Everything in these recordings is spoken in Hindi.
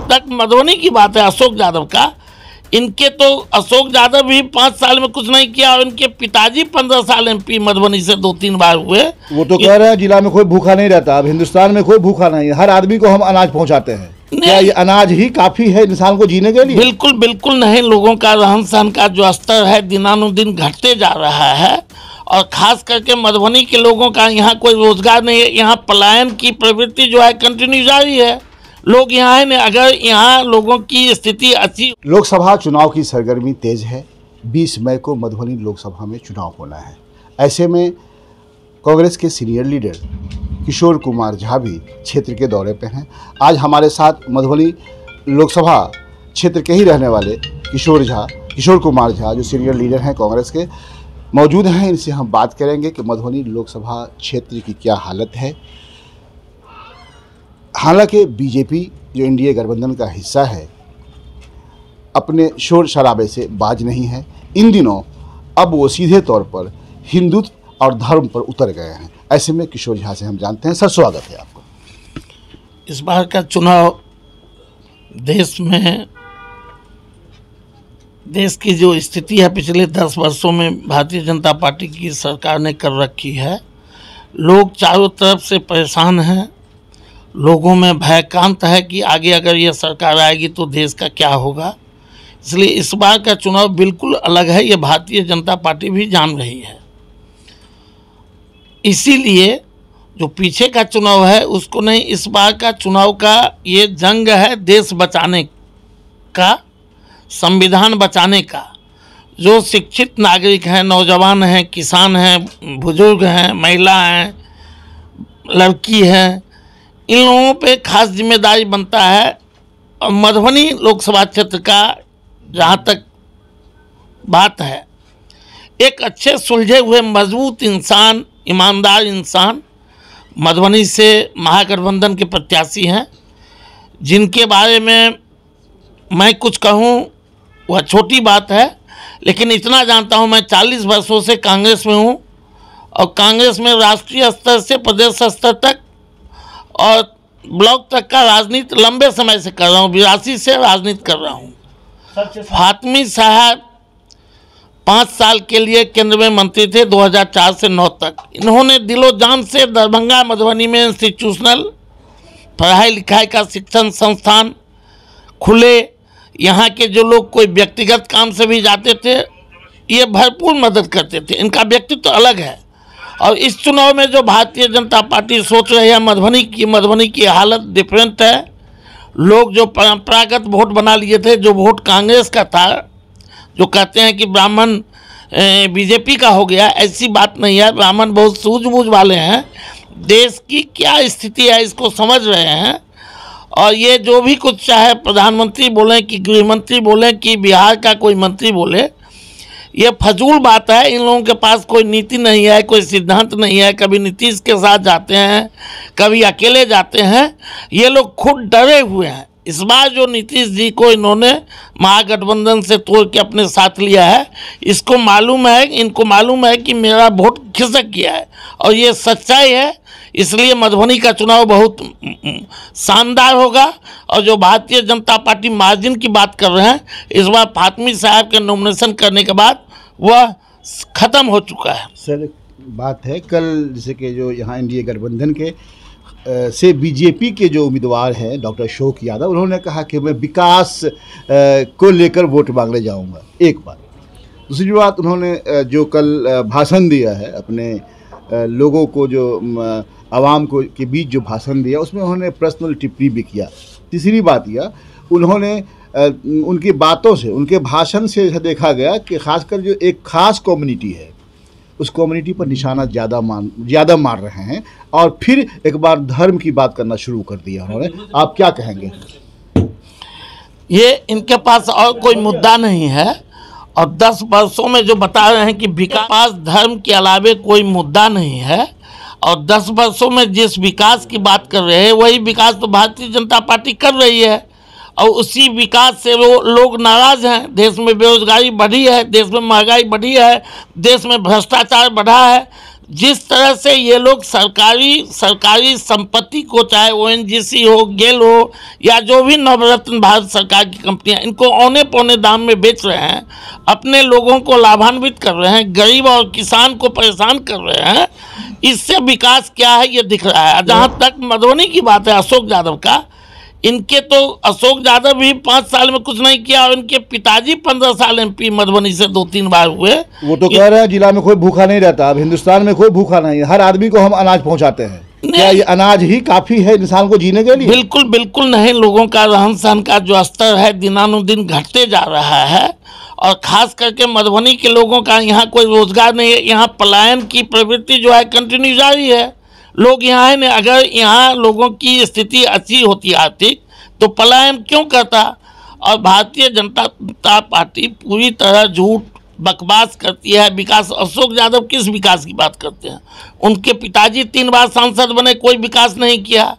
तक मधुबनी की बात है अशोक यादव का, इनके तो अशोक यादव भी 5 साल में कुछ नहीं किया और इनके पिताजी 15 साल MP मधुबनी से 2-3 बार हुए। वो तो कह रहे हैं जिला में कोई भूखा नहीं रहता, अब हिंदुस्तान में कोई भूखा नहीं, हर आदमी को हम अनाज पहुंचाते हैं। क्या ये अनाज ही काफी है इंसान को जीने के लिए? बिल्कुल बिल्कुल नहीं। लोगों का रहन सहन का जो स्तर है दिनानुदिन घटते जा रहा है और खास करके मधुबनी के लोगों का यहाँ कोई रोजगार नहीं है। यहाँ पलायन की प्रवृत्ति जो है कंटिन्यू जारी है। लोग यहाँ है नहीं, अगर यहाँ लोगों की स्थिति अच्छी। लोकसभा चुनाव की सरगर्मी तेज है। 20 मई को मधुबनी लोकसभा में चुनाव होना है। ऐसे में कांग्रेस के सीनियर लीडर किशोर कुमार झा भी क्षेत्र के दौरे पे हैं। आज हमारे साथ मधुबनी लोकसभा क्षेत्र के ही रहने वाले किशोर कुमार झा जो सीनियर लीडर हैं कांग्रेस के, मौजूद हैं। इनसे हम बात करेंगे कि मधुबनी लोकसभा क्षेत्र की क्या हालत है। हालांकि बीजेपी जो एनडीए गठबंधन का हिस्सा है अपने शोर शराबे से बाज नहीं है। इन दिनों अब वो सीधे तौर पर हिंदुत्व और धर्म पर उतर गए हैं। ऐसे में किशोर झा से हम जानते हैं। सर, स्वागत है आपको। इस बार का चुनाव देश की जो स्थिति है पिछले 10 वर्षों में भारतीय जनता पार्टी की सरकार ने कर रखी है। लोग चारों तरफ से परेशान हैं। लोगों में भयकांत है कि आगे अगर ये सरकार आएगी तो देश का क्या होगा। इसलिए इस बार का चुनाव बिल्कुल अलग है, ये भारतीय जनता पार्टी भी जान रही है। इसीलिए जो पीछे का चुनाव है उसको नहीं, इस बार का चुनाव का ये जंग है देश बचाने का, संविधान बचाने का। जो शिक्षित नागरिक हैं, नौजवान हैं, किसान हैं, बुजुर्ग हैं, महिला हैं, लड़की हैं, इन लोगों पे खास जिम्मेदारी बनता है। और मधुबनी लोकसभा क्षेत्र का जहाँ तक बात है, एक अच्छे सुलझे हुए मजबूत इंसान, ईमानदार इंसान मधुबनी से महागठबंधन के प्रत्याशी हैं, जिनके बारे में मैं कुछ कहूँ वह छोटी बात है। लेकिन इतना जानता हूँ, मैं 40 वर्षों से कांग्रेस में हूँ और कांग्रेस में राष्ट्रीय स्तर से प्रदेश स्तर तक और ब्लॉक तक का राजनीति लंबे समय से कर रहा हूँ। 82 से राजनीति कर रहा हूँ। फातमी साहब 5 साल के लिए केंद्र में मंत्री थे 2004 से 9 तक। इन्होंने दिलो जान से दरभंगा मधुबनी में इंस्टीट्यूशनल पढ़ाई लिखाई का शिक्षण संस्थान खुले। यहाँ के जो लोग कोई व्यक्तिगत काम से भी जाते थे, ये भरपूर मदद करते थे। इनका व्यक्तित्व तो अलग है। और इस चुनाव में जो भारतीय जनता पार्टी सोच रही है, मधुबनी की हालत डिफरेंट है। लोग जो परंपरागत वोट बना लिए थे, जो वोट कांग्रेस का था, जो कहते हैं कि ब्राह्मण बीजेपी का हो गया, ऐसी बात नहीं है। ब्राह्मण बहुत सूझबूझ वाले हैं, देश की क्या स्थिति है इसको समझ रहे हैं। और ये जो भी कुछ चाहे प्रधानमंत्री बोलें कि गृह मंत्री बोलें कि बिहार का कोई मंत्री बोले, ये फजूल बात है। इन लोगों के पास कोई नीति नहीं है, कोई सिद्धांत नहीं है। कभी नीतीश के साथ जाते हैं, कभी अकेले जाते हैं। ये लोग खुद डरे हुए हैं। इस बार जो नीतीश जी को इन्होंने महागठबंधन से तोड़ के अपने साथ लिया है, इनको मालूम है कि मेरा वोट खिसक गया है और ये सच्चाई है। इसलिए मधुबनी का चुनाव बहुत शानदार होगा। और जो भारतीय जनता पार्टी मार्जिन की बात कर रहे हैं, इस बार फातमी साहब के नॉमिनेशन करने के बाद वह ख़त्म हो चुका है। सर, बात है कल जैसे कि जो यहाँ एनडीए गठबंधन के से बीजेपी के जो उम्मीदवार हैं डॉक्टर अशोक यादव, उन्होंने कहा कि मैं विकास को लेकर वोट मांगने जाऊंगा। एक बात। दूसरी बात, उन्होंने जो कल भाषण दिया है अपने लोगों को, जो आवाम को के बीच जो भाषण दिया, उसमें उन्होंने पर्सनल टिप्पणी भी किया। तीसरी बात यह, उन्होंने उनकी बातों से, उनके भाषण से देखा गया कि खासकर जो एक खास कम्युनिटी है, उस कम्युनिटी पर निशाना ज़्यादा मार रहे हैं और फिर एक बार धर्म की बात करना शुरू कर दिया उन्होंने। आप क्या कहेंगे? ये इनके पास और कोई मुद्दा नहीं है और 10 वर्षों में जो बता रहे हैं कि विकास धर्म के अलावे कोई मुद्दा नहीं है। और 10 वर्षों में जिस विकास की बात कर रहे हैं, वही विकास तो भारतीय जनता पार्टी कर रही है और उसी विकास से वो लोग नाराज़ हैं। देश में बेरोजगारी बढ़ी है, देश में महंगाई बढ़ी है, देश में भ्रष्टाचार बढ़ा है, जिस तरह से ये लोग सरकारी संपत्ति को, चाहे ओएनजीसी हो, गेल हो, या जो भी नवरत्न भारत सरकार की कंपनियां, इनको औने पौने दाम में बेच रहे हैं, अपने लोगों को लाभान्वित कर रहे हैं, गरीब और किसान को परेशान कर रहे हैं, इससे विकास क्या है ये दिख रहा है। जहाँ तक मधुबनी की बात है अशोक यादव का, इनके तो अशोक यादव भी 5 साल में कुछ नहीं किया, और इनके पिताजी 15 साल एमपी मधुबनी से 2-3 बार हुए। वो तो कह रहे हैं जिला में कोई भूखा नहीं रहता, अब हिंदुस्तान में कोई भूखा नहीं, हर आदमी को हम अनाज पहुंचाते हैं। क्या ये अनाज ही काफी है इंसान को जीने के लिए? बिल्कुल बिल्कुल नहीं। लोगों का रहन सहन का जो स्तर है दिनानुदिन घटते जा रहा है, और खास करके मधुबनी के लोगों का यहाँ कोई रोजगार नहीं है। यहाँ पलायन की प्रवृत्ति जो है कंटिन्यू जारी है। लोग यहाँ है न, अगर यहाँ लोगों की स्थिति अच्छी होती आर्थिक, तो पलायन क्यों करता। और भारतीय जनता पार्टी पूरी तरह झूठ बकवास करती है। विकास, अशोक यादव किस विकास की बात करते हैं? उनके पिताजी 3 बार सांसद बने, कोई विकास नहीं किया।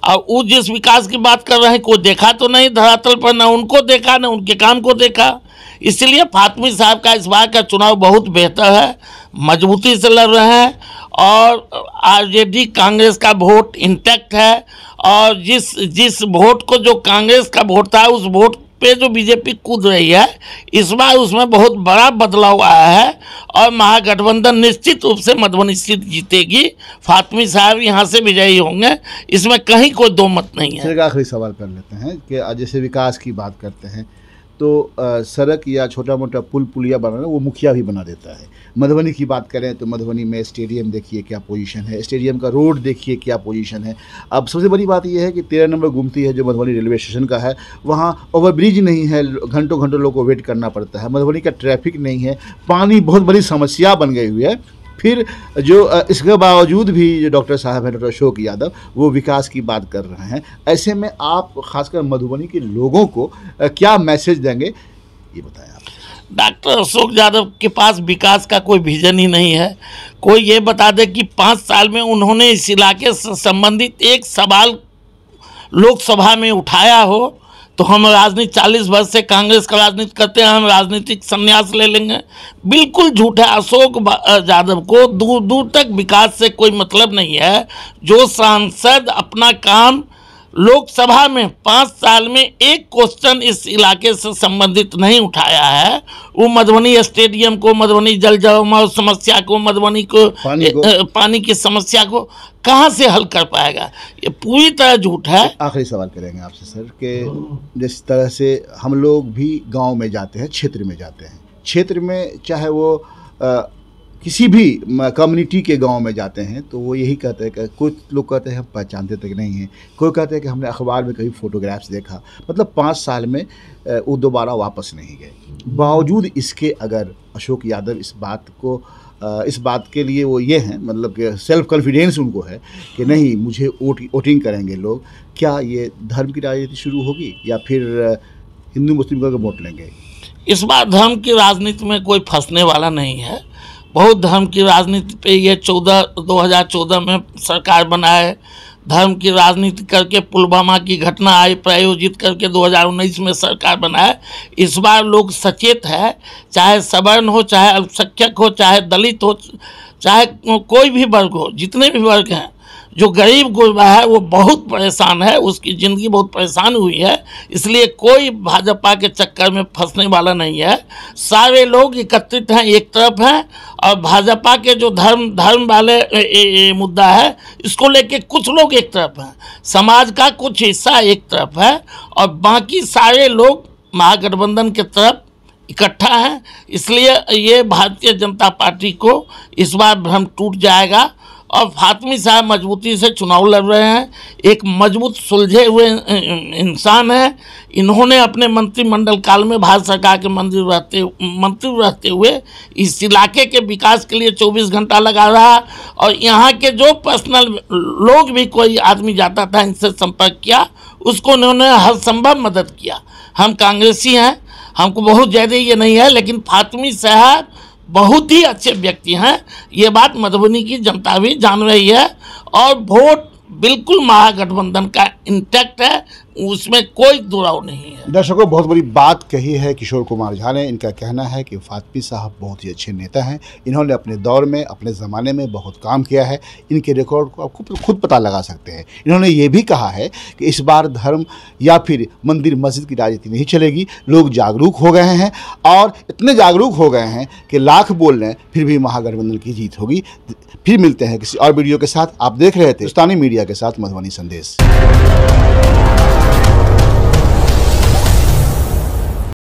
और वो जिस विकास की बात कर रहे हैं, कोई देखा तो नहीं धरातल पर, ना उनको देखा ना उनके काम को देखा। इसलिए फातमी साहब का इस बार का चुनाव बहुत बेहतर है, मजबूती से लड़ रहे हैं, और आरजेडी कांग्रेस का वोट इंटैक्ट है। और जिस वोट को, जो कांग्रेस का वोट था, उस वोट पे जो बीजेपी कूद रही है, इस बार उसमें बहुत बड़ा बदलाव आया है, और महागठबंधन निश्चित रूप से मधुबनी सीट जीतेगी। फातमी साहब यहाँ से विजयी होंगे, इसमें कहीं कोई दो मत नहीं है। आखिरी सवाल कर लेते हैं कि आज जैसे विकास की बात करते हैं तो सड़क या छोटा मोटा पुल पुलिया बनाना वो मुखिया भी बना देता है। मधुबनी की बात करें तो मधुबनी में स्टेडियम देखिए क्या पोजीशन है, स्टेडियम का रोड देखिए क्या पोजीशन है। अब सबसे बड़ी बात यह है कि 13 नंबर गुमती है जो मधुबनी रेलवे स्टेशन का है, वहाँ ओवरब्रिज नहीं है, घंटों घंटों लोगों को वेट करना पड़ता है। मधुबनी का ट्रैफिक नहीं है, पानी बहुत बड़ी समस्या बन गई हुई है। फिर जो इसके बावजूद भी जो डॉक्टर साहब हैं, डॉक्टर अशोक यादव, वो विकास की बात कर रहे हैं। ऐसे में आप खासकर मधुबनी के लोगों को क्या मैसेज देंगे, ये बताएं आप। डॉक्टर अशोक यादव के पास विकास का कोई विजन ही नहीं है। कोई ये बता दे कि 5 साल में उन्होंने इस इलाके से संबंधित एक सवाल लोकसभा में उठाया हो, तो हम राजनीति 40 वर्ष से कांग्रेस का राजनीति करते हैं, हम राजनीतिक संन्यास ले लेंगे। बिल्कुल झूठ है। अशोक यादव को दूर दूर तक विकास से कोई मतलब नहीं है। जो सांसद अपना काम लोकसभा में 5 साल में एक क्वेश्चन इस इलाके से संबंधित नहीं उठाया है, वो मधुबनी स्टेडियम को, मधुबनी जल जमाव समस्या को, मधुबनी को पानी की समस्या को कहाँ से हल कर पाएगा? ये पूरी तरह झूठ है। आखिरी सवाल करेंगे आपसे सर कि जिस तरह से हम लोग भी गांव में जाते हैं, क्षेत्र में जाते हैं, क्षेत्र में चाहे वो किसी भी कम्युनिटी के गांव में जाते हैं, तो वो यही कहते हैं कि कुछ लोग कहते हैं हम पहचानते तक नहीं हैं, कोई कहते हैं कि हमने अखबार में कहीं फ़ोटोग्राफ्स देखा। मतलब 5 साल में वो दोबारा वापस नहीं गए। बावजूद इसके अगर अशोक यादव इस बात के लिए वो ये हैं, मतलब कि सेल्फ कॉन्फिडेंस उनको है कि नहीं मुझे वोटिंग करेंगे लोग, क्या ये धर्म की राजनीति शुरू होगी या फिर हिंदू मुस्लिम का वोट लेंगे? इस बार धर्म की राजनीति में कोई फंसने वाला नहीं है। बहुत धर्म की राजनीति पे ये 2014 में सरकार बनाए, धर्म की राजनीति करके पुलवामा की घटना आई प्रायोजित करके 2019 में सरकार बनाए। इस बार लोग सचेत है, चाहे सवर्ण हो, चाहे अल्पसंख्यक हो, चाहे दलित हो, चाहे कोई भी वर्ग हो, जितने भी वर्ग हैं, जो गरीब गुरबा है वो बहुत परेशान है, उसकी ज़िंदगी बहुत परेशान हुई है। इसलिए कोई भाजपा के चक्कर में फंसने वाला नहीं है। सारे लोग एकत्रित हैं, एक तरफ हैं, और भाजपा के जो धर्म वाले मुद्दा है, इसको लेके कुछ लोग एक तरफ हैं, समाज का कुछ हिस्सा एक तरफ है, और बाकी सारे लोग महागठबंधन के तरफ इकट्ठा हैं। इसलिए ये भारतीय जनता पार्टी को इस बार भ्रम टूट जाएगा, और फातमी साहब मजबूती से चुनाव लड़ रहे हैं। एक मजबूत सुलझे हुए इंसान हैं। इन्होंने अपने मंत्रिमंडल काल में भारत सरकार के मंत्री रहते हुए इस इलाके के विकास के लिए 24 घंटा लगा रहा, और यहाँ के जो पर्सनल लोग भी कोई आदमी जाता था इनसे संपर्क किया, उसको उन्होंने हर संभव मदद किया। हम कांग्रेसी हैं, हमको बहुत ज़्यादा ये नहीं है, लेकिन फातमी साहब बहुत ही अच्छे व्यक्ति हैं। ये बात मधुबनी की जनता भी जान रही है, और वोट बिल्कुल महागठबंधन का इंटैक्ट है, उसमें कोई दुराव नहीं है। दर्शकों, बहुत बड़ी बात कही है किशोर कुमार झा ने। इनका कहना है कि फातमी साहब बहुत ही अच्छे नेता हैं, इन्होंने अपने दौर में, अपने ज़माने में बहुत काम किया है, इनके रिकॉर्ड को आप खुद पता लगा सकते हैं। इन्होंने ये भी कहा है कि इस बार धर्म या फिर मंदिर मस्जिद की राजनीति नहीं चलेगी, लोग जागरूक हो गए हैं और इतने जागरूक हो गए हैं कि लाख बोल रहे हैं फिर भी महागठबंधन की जीत होगी। फिर मिलते हैं किसी और वीडियो के साथ। आप देख रहे थे हिंदुस्तानी मीडिया के साथ मधुबनी संदेश।